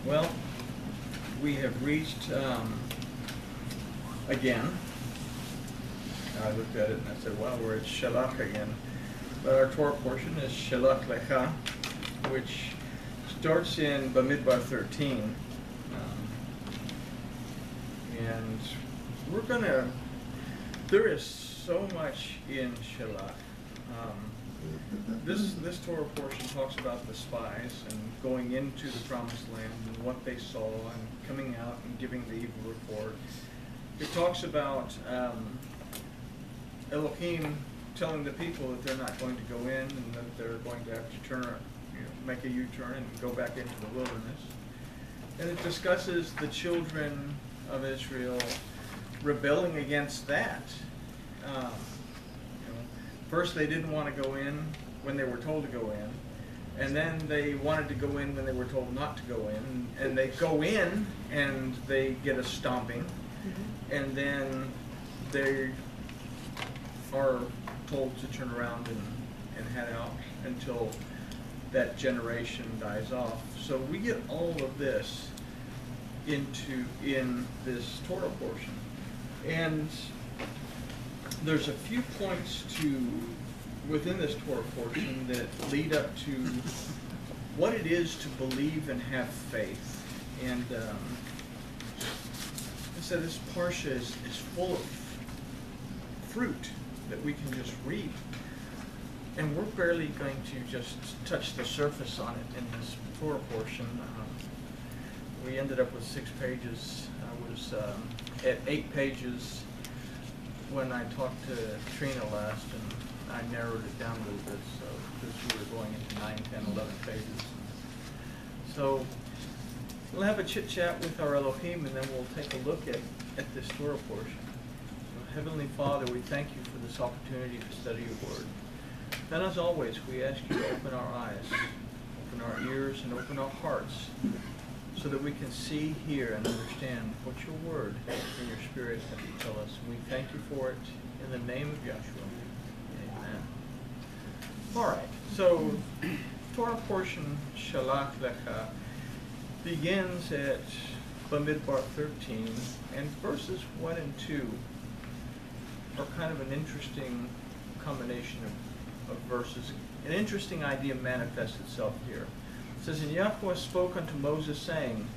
Well, we have reached, again, I looked at it and I said, wow, we're at Shelach again. But our Torah portion is Shelach Lecha, which starts in Bamidbar 13. And we're going to, there is so much in Shelach. This Torah portion talks about the spies and going into the promised land and what they saw and coming out and giving the evil report. It talks about Elohim telling the people that they're not going to go in and that they're going to have to turn, make a U-turn and go back into the wilderness. And it discusses the children of Israel rebelling against that. First, they didn't want to go in when they were told to go in, and then they wanted to go in when they were told not to go in, and they go in and they get a stomping, and then they are told to turn around and head out until that generation dies off. So we get all of this in this Torah portion, and there's a few points within this Torah portion that lead up to what it is to believe and have faith. And so this parsha is full of fruit that we can just read. And we're barely going to just touch the surface on it in this Torah portion. We ended up with 6 pages. I was at 8 pages when I talked to Trina last, and I narrowed it down a little bit, so because we were going into 9, 10, 11 pages. So we'll have a chit-chat with our Elohim, and then we'll take a look at this Torah portion. So, Heavenly Father, we thank you for this opportunity to study your word. Then, as always, we ask you to open our eyes, open our ears, and open our hearts, so that we can see, hear, and understand what your word and your spirit have to tell us. We thank you for it in the name of Yeshua. Amen. All right, so Torah portion Shelach Lecha begins at Bamidbar 13, and verses 1 and 2 are kind of an interesting combination of verses. An interesting idea manifests itself here. It says, and Yahweh spoke unto Moses, saying,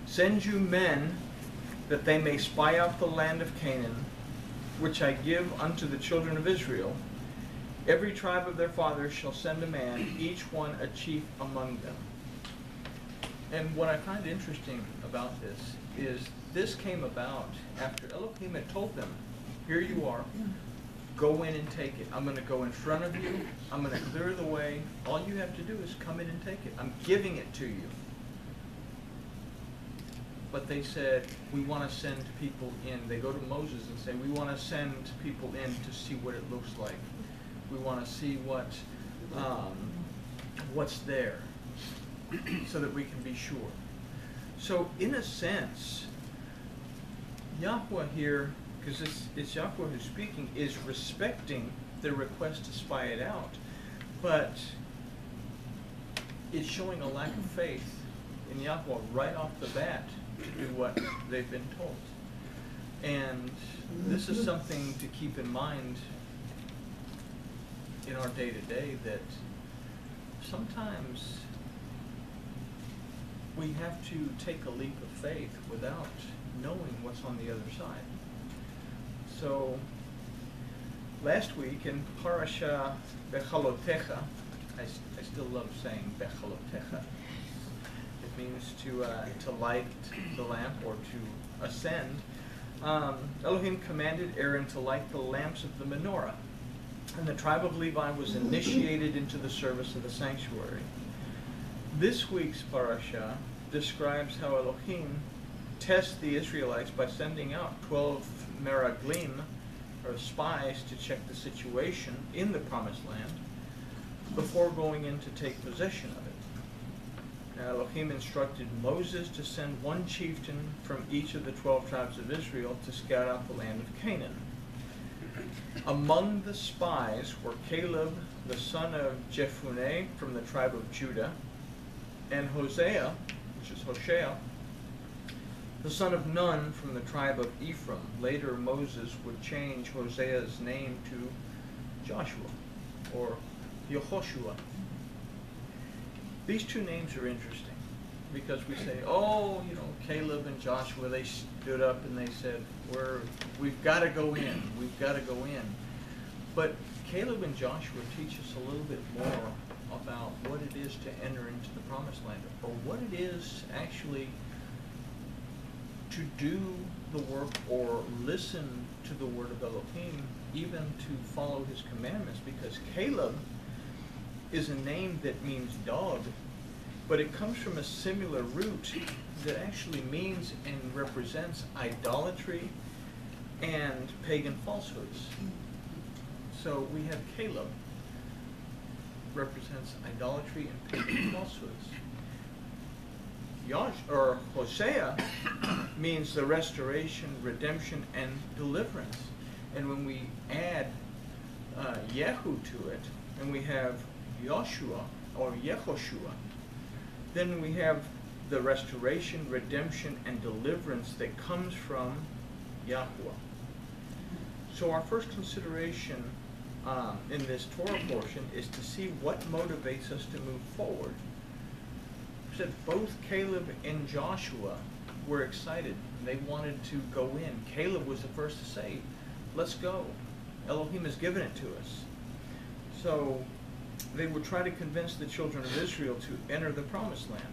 send you men, that they may spy out the land of Canaan, which I give unto the children of Israel. Every tribe of their fathers shall send a man, each one a chief among them. And what I find interesting about this is this came about after Elohim had told them, here you are, go in and take it. I'm going to go in front of you. I'm going to clear the way. All you have to do is come in and take it. I'm giving it to you. But they said, we want to send people in. They go to Moses and say, we want to send people in to see what it looks like. We want to see what's there so that we can be sure. So in a sense, Yahweh here, because it's Yahweh who's speaking, is respecting the request to spy it out, but it's showing a lack of faith in Yahweh right off the bat to do what they've been told. And this is something to keep in mind in our day-to-day, that sometimes we have to take a leap of faith without knowing what's on the other side. So, last week in Parasha Bechalotecha, I still love saying Bechalotecha. It means to light the lamp or to ascend. Elohim commanded Aaron to light the lamps of the menorah, and the tribe of Levi was initiated into the service of the sanctuary. This week's parasha describes how Elohim tests the Israelites by sending out 12 meraglim, or spies, to check the situation in the promised land before going in to take possession of it. Now Elohim instructed Moses to send one chieftain from each of the 12 tribes of Israel to scout out the land of Canaan. Among the spies were Caleb, the son of Jephunneh, from the tribe of Judah, and Hosea, which is Hoshea, the son of Nun from the tribe of Ephraim. Later, Moses would change Hosea's name to Joshua, or Yehoshua. These two names are interesting because we say, oh, you know, Caleb and Joshua, they stood up and they said, we've got to go in, we've got to go in. But Caleb and Joshua teach us a little bit more about what it is to enter into the promised land, or what it is actually to do the work or listen to the word of Elohim, even to follow his commandments, because Caleb is a name that means dog, but it comes from a similar root that actually means and represents idolatry and pagan falsehoods. So we have Caleb represents idolatry and pagan falsehoods. Hosea means the restoration, redemption, and deliverance. And when we add Yehu to it, and we have Joshua or Yehoshua, then we have the restoration, redemption, and deliverance that comes from Yahweh. So our first consideration in this Torah portion is to see what motivates us to move forward. Said both Caleb and Joshua were excited. They wanted to go in. Caleb was the first to say, let's go. Elohim has given it to us. So they would try to convince the children of Israel to enter the promised land.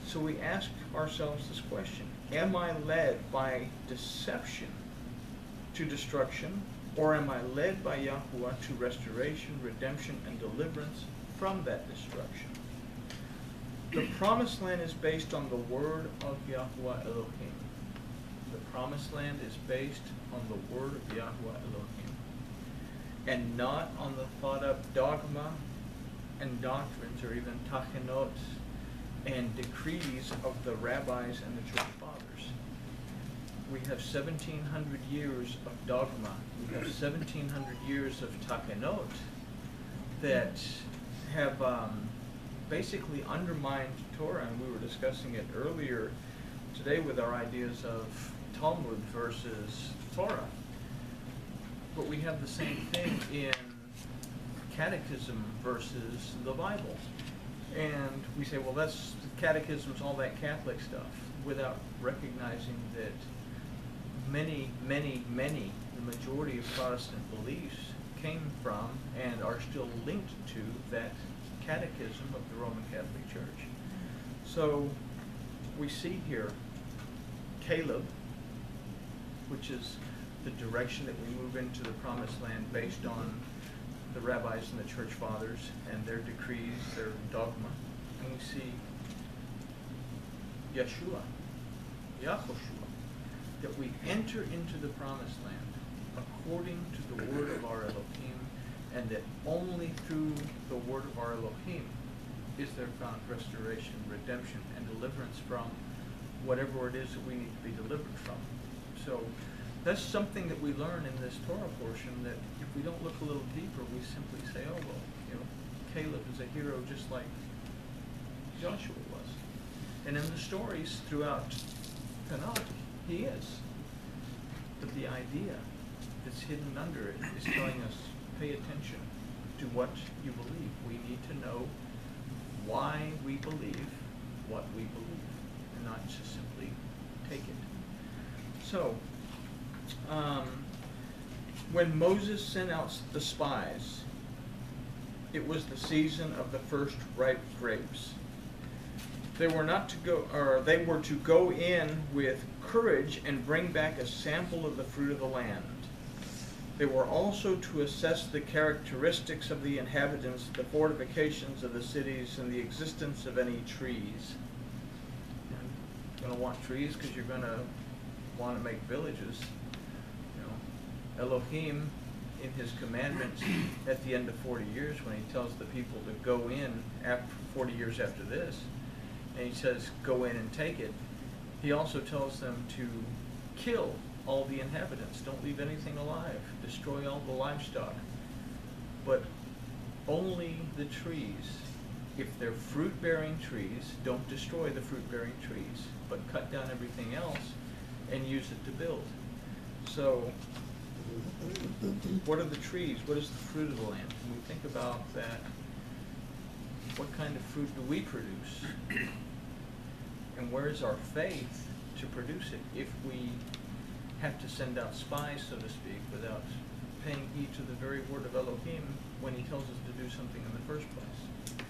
So we ask ourselves this question: am I led by deception to destruction, or am I led by Yahweh to restoration, redemption, and deliverance from that destruction? The promised land is based on the word of Yahweh Elohim. The promised land is based on the word of Yahweh Elohim, and not on the thought-up dogma and doctrines, or even tachanot and decrees of the rabbis and the church fathers. We have 1,700 years of dogma. We have 1,700 years of tachanot that have basically undermined Torah, and we were discussing it earlier today with our ideas of Talmud versus Torah. But we have the same thing in catechism versus the Bible. And we say, well, that's catechism's all that Catholic stuff, without recognizing that many, the majority of Protestant beliefs came from and are still linked to that catechism of the Roman Catholic Church. So we see here Caleb, which is the direction that we move into the promised land based on the rabbis and the church fathers and their decrees, their dogma. And we see Yeshua, Yahoshua, that we enter into the promised land according to the word of our Elohim, and that only through the word of our Elohim is there found restoration, redemption, and deliverance from whatever it is that we need to be delivered from. So that's something that we learn in this Torah portion, that if we don't look a little deeper, we simply say, oh, well, you know, Caleb is a hero just like Joshua was. And in the stories throughout Tanakh, he is. But the idea that's hidden under it is telling us, pay attention to what you believe. We need to know why we believe what we believe, and not just simply take it. So, when Moses sent out the spies, it was the season of the first ripe grapes. They were not to go, or they were to go in with courage and bring back a sample of the fruit of the land. They were also to assess the characteristics of the inhabitants, the fortifications of the cities, and the existence of any trees. You're going to want trees because you're going to want to make villages. You know, Elohim, in his commandments at the end of 40 years, when he tells the people to go in after 40 years after this, and he says, go in and take it, he also tells them to kill all the inhabitants. Don't leave anything alive. Destroy all the livestock. But only the trees if they're fruit-bearing trees, don't destroy the fruit-bearing trees, but cut down everything else and use it to build. So, what are the trees? What is the fruit of the land? When we think about that, what kind of fruit do we produce? And where is our faith to produce it if we have to send out spies, so to speak, without paying heed to the very word of Elohim when he tells us to do something in the first place?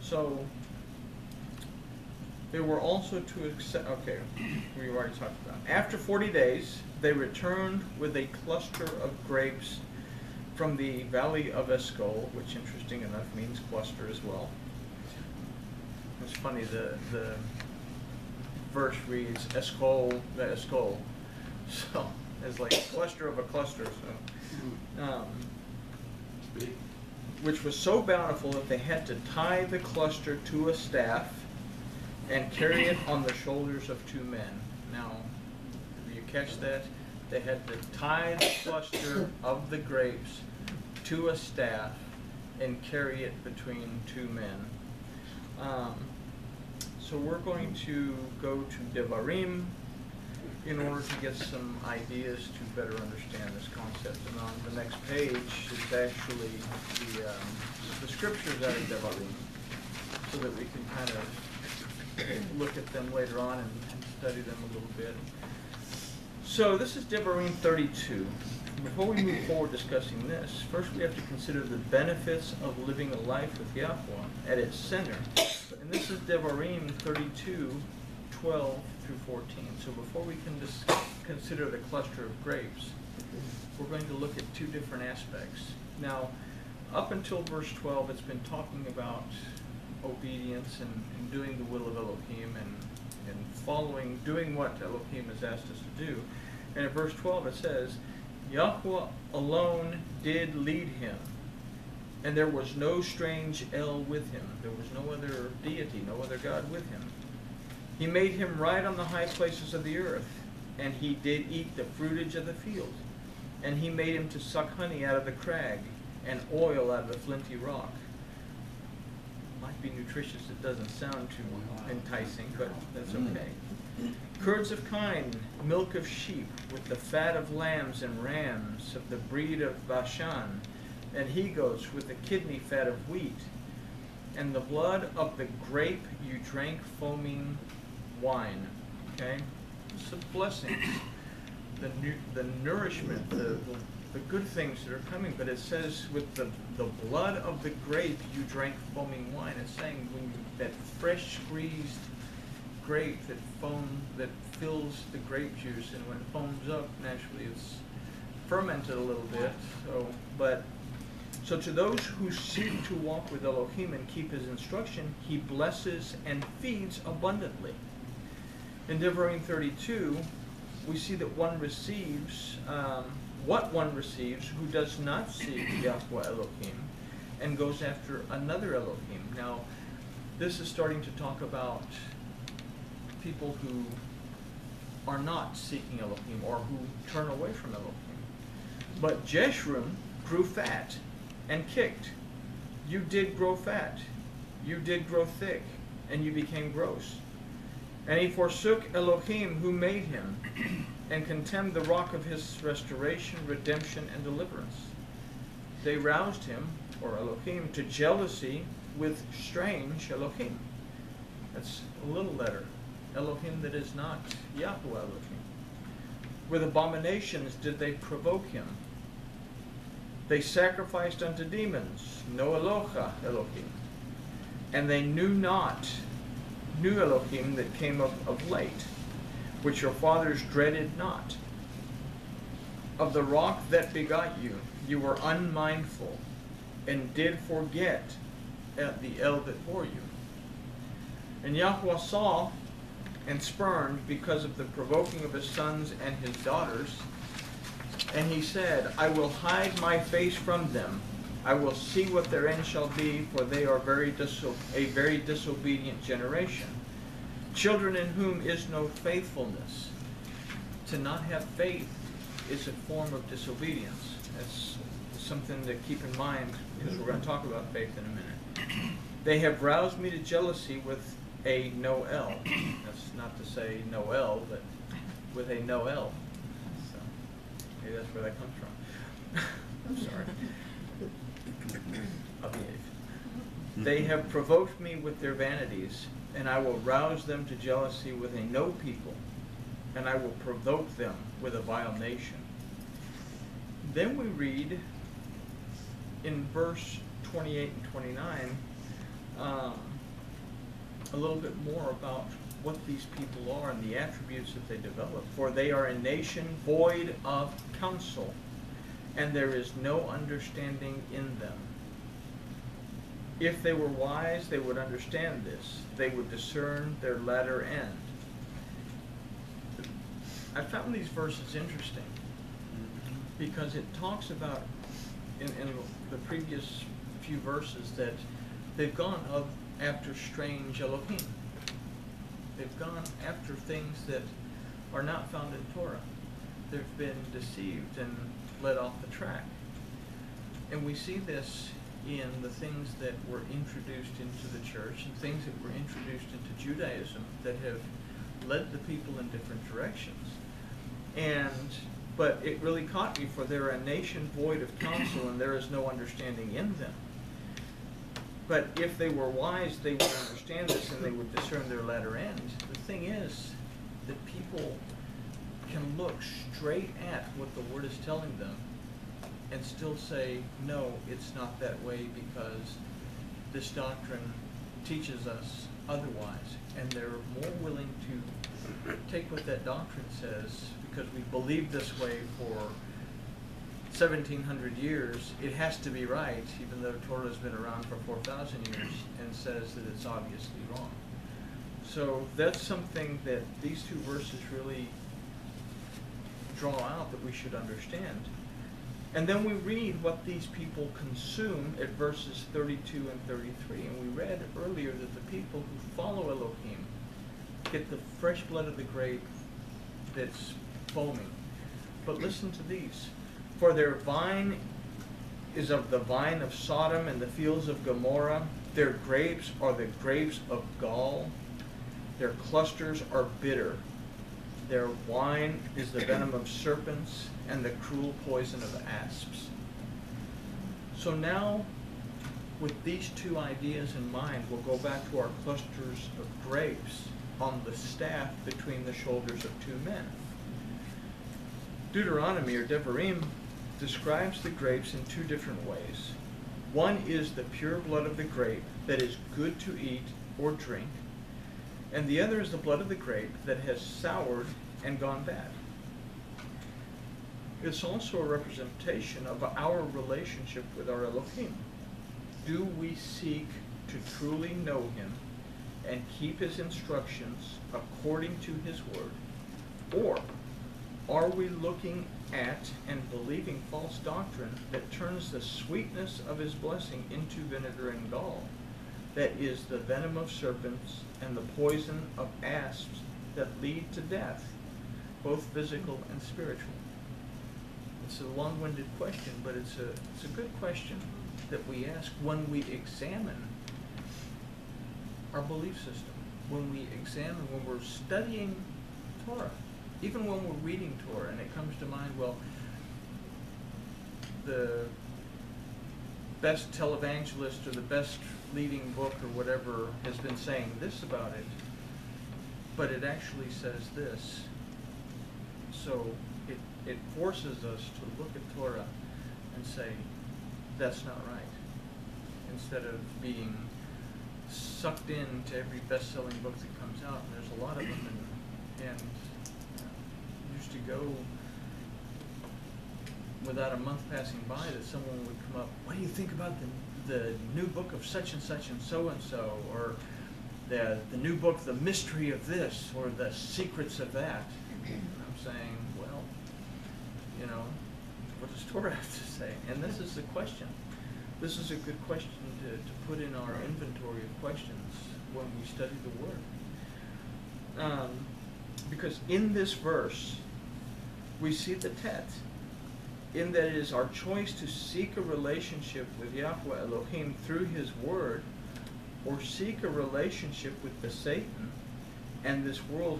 So, they were also to accept, okay, we already talked about. After 40 days, they returned with a cluster of grapes from the valley of Eshcol, which interesting enough means cluster as well. It's funny, the verse reads Eshcol, the Eshcol. So, it's like a cluster of a cluster. So, which was so bountiful that they had to tie the cluster to a staff and carry it on the shoulders of 2 men. Now, do you catch that? They had to tie the cluster of the grapes to a staff and carry it between 2 men. So we're going to go to Devarim in order to get some ideas to better understand this concept. And on the next page is actually the scriptures out of Devarim, so that we can kind of look at them later on and study them a little bit. So this is Devarim 32. Before we move forward discussing this, first we have to consider the benefits of living a life with Yahweh at its center. And this is Devarim 32, 12 through 14. So before we can consider the cluster of grapes, we're going to look at 2 different aspects. Now, up until verse 12, it's been talking about obedience and doing the will of Elohim and following, doing what Elohim has asked us to do. And in verse 12 it says, Yahweh alone did lead him, and there was no strange El with him. There was no other deity, no other God with him. He made him ride on the high places of the earth, and he did eat the fruitage of the field. And he made him to suck honey out of the crag, and oil out of the flinty rock. Might be nutritious, it doesn't sound too enticing, but that's okay. Curds of kine, milk of sheep, with the fat of lambs and rams, of the breed of Bashan, and he-goats, with the kidney fat of wheat. And the blood of the grape you drank foaming wine. Okay? Some blessings. The nourishment, the good things that are coming, but it says with the blood of the grape you drank foaming wine. It's saying when that fresh squeezed grape that fills the grape juice, and when it foams up, naturally it's fermented a little bit. So to those who seek to walk with Elohim and keep his instruction, he blesses and feeds abundantly. In Devarim 32, we see that one receives what one receives who does not seek Yahweh Elohim and goes after another Elohim. Now, this is starting to talk about people who are not seeking Elohim or who turn away from Elohim. But Jeshurun grew fat and kicked. You did grow fat, you did grow thick, and you became gross. And he forsook Elohim who made him, and contemned the rock of his restoration, redemption, and deliverance. They roused him, or Elohim, to jealousy with strange Elohim. That's a little letter. Elohim that is not Yahweh Elohim. With abominations did they provoke him. They sacrificed unto demons, no Eloha Elohim. And they knew not, new Elohim that came of late, which your fathers dreaded not. Of the rock that begot you, you were unmindful, and did forget at the El that bore you. And Yahweh saw and spurned because of the provoking of his sons and his daughters, and he said, I will hide my face from them. I will see what their end shall be, for they are a very disobedient generation. Children in whom is no faithfulness. To not have faith is a form of disobedience. That's something to keep in mind, because we're going to talk about faith in a minute. They have roused me to jealousy with a no-el. That's not to say no-el, but with a no-el. So maybe that's where that comes from. I'm sorry. I'll behave. They have provoked me with their vanities, and I will rouse them to jealousy with a no people, and I will provoke them with a vile nation. Then we read in verse 28 and 29 a little bit more about what these people are and the attributes that they develop. For they are a nation void of counsel, and there is no understanding in them. If they were wise, they would understand this. They would discern their latter end. I found these verses interesting because it talks about, in the previous few verses, that they've gone up after strange Elohim. They've gone after things that are not found in Torah. They've been deceived and led off the track. And we see this in the things that were introduced into the church and things that were introduced into Judaism that have led the people in different directions. But it really caught me, for they're a nation void of counsel, and there is no understanding in them. But if they were wise, they would understand this, and they would discern their latter end. The thing is that people can look straight at what the Word is telling them and still say, no, it's not that way, because this doctrine teaches us otherwise. And they're more willing to take what that doctrine says, because we believe this way for 1,700 years. It has to be right, even though Torah has been around for 4,000 years, and says that it's obviously wrong. So that's something that these two verses really draw out that we should understand. And then we read what these people consume at verses 32 and 33. And we read earlier that the people who follow Elohim get the fresh blood of the grape that's foaming. But listen to these. For their vine is of the vine of Sodom and the fields of Gomorrah. Their grapes are the grapes of gall. Their clusters are bitter. Their wine is the venom of serpents and the cruel poison of asps. So now, with these two ideas in mind, we'll go back to our clusters of grapes on the staff between the shoulders of two men. Deuteronomy, or Devarim, describes the grapes in two different ways. One is the pure blood of the grape that is good to eat or drink, and the other is the blood of the grape that has soured and gone bad. It's also a representation of our relationship with our Elohim. Do we seek to truly know Him and keep His instructions according to His word? Or are we looking at and believing false doctrine that turns the sweetness of His blessing into vinegar and gall? That is the venom of serpents and the poison of asps that lead to death, both physical and spiritual. It's a long-winded question, but it's a good question that we ask when we examine our belief system, when we examine, when we're studying Torah, even when we're reading Torah, and it comes to mind, well, the best televangelist or the best leading book or whatever has been saying this about it, but it actually says this. So it forces us to look at Torah and say, that's not right. Instead of being sucked into every best-selling book that comes out, and there's a lot of them, and used to go without a month passing by that someone would come up, what do you think about the new book of such and so, or the new book, The Mystery of This, or The Secrets of That? And I'm saying, well, what does Torah have to say? And this is the question. This is a good question to put in our inventory of questions when we study the Word. Because in this verse, we see the tet, in that it is our choice to seek a relationship with Yahweh Elohim through His Word, or seek a relationship with the Satan and this world